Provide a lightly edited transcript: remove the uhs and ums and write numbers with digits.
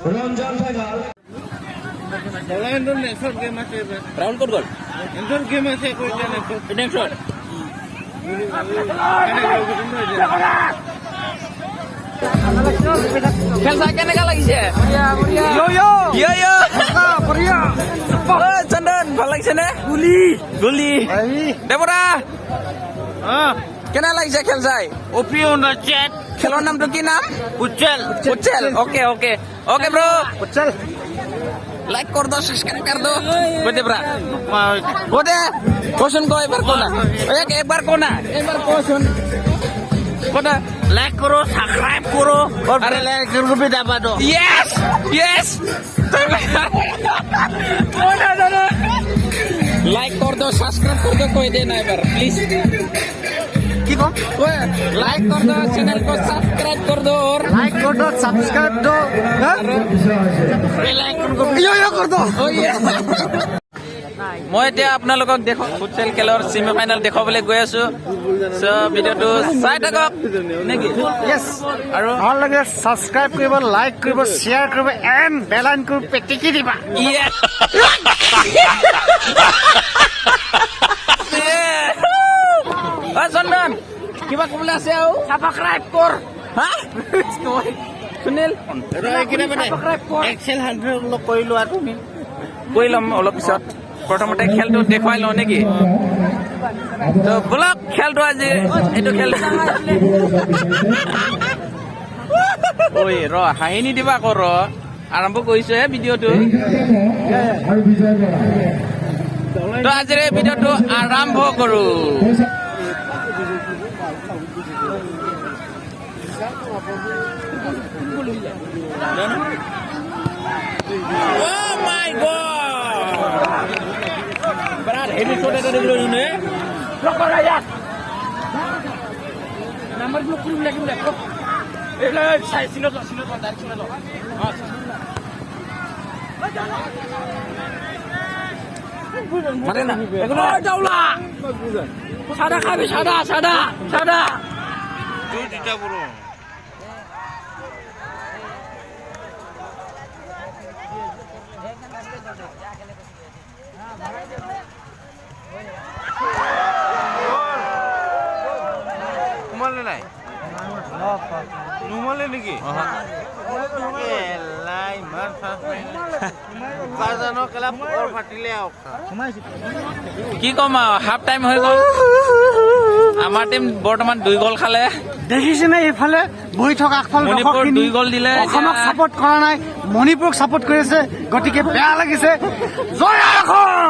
Ranjan final. Round code goal. Next shot. খেল চাই কেনেকা লাগিছে চন্দন ভাল লাগিছে নে গুলি দেৱৰা কেনে লাগিছে খেল চাই খেলৰ নামটো কি নাম futsal okay okay okay bro Futsel. Like कर दो सब्सक्राइब कर दो बोले ब्रा बोले क्वेश्चन को एक बार को ना एक बार को ना एक बार क्वेश्चन बोले लाइक करो सब्सक्राइब करो और अरे लाइक करो भी दबा दो यस यस लाइक कर दो सब्सक्राइब कर दो कोई देना एक बार प्लीज কি কম लाइक कर दो चैनल को सब्सक्राइब कर दो और লাইক কর দো সাবস্ক্রাইব দো बेल आइकन को ইয়ো কর দো মই এতিয়া আপোনালোকক দেখো ফুটছেল খেলৰ সেমি ফাইনেল দেখাবলৈ গৈ আছো সো ভিডিওটো চাই থাকক নেকি ইয়েস আৰু ভাল লাগে সাবস্ক্ৰাইব কৰিব লাইক কৰিব শেয়াৰ কৰিব এন্ড বেল আইকন কৰিব টিকি দিবা ইয়েস চন্দন কিবা কবলৈ আছে আৰু সাবস্ক্ৰাইব কৰ হা সুনীল এক্সেল 100 লক কৰিলো আৰু তুমি কৈ ল'ম অলপ পিছত প্ৰথমতে খেলটো দেখুৱাই লওঁ নেকি তো বলক খেলটো আজি এইটো খেল ঐ ৰ হাঁহি নিদিবা আকৌ ৰ আৰম্ভ কৰিছোহে ভিডিঅ'টো তো আজিৰ এই ভিডিঅ'টো আৰম্ভ কৰো Oh my god! Berat, ini sudah ada dulu ini. Lokal aja. Nomor 20 lagi udah. Saya sini lo, dari sini lo. Mana nak? Jauh lah. Sada kami, sada. Itu tidak bro. Numalle নাই numalle নেকি এলাই মার কাজানো খেলা পর ফাটিলে কি কম half time হৈ গল আমাৰ টিম বৰ্তমান 2 গল খালে দেখিছে না এফালে বহি থকা আগফাল মণিপুৰ 2 গল দিলে অসমক সাপোৰ্ট কৰা নাই মণিপুৰক সাপোৰ্ট কৰিছে গটিকে বেয়া লাগিছে জয় অসম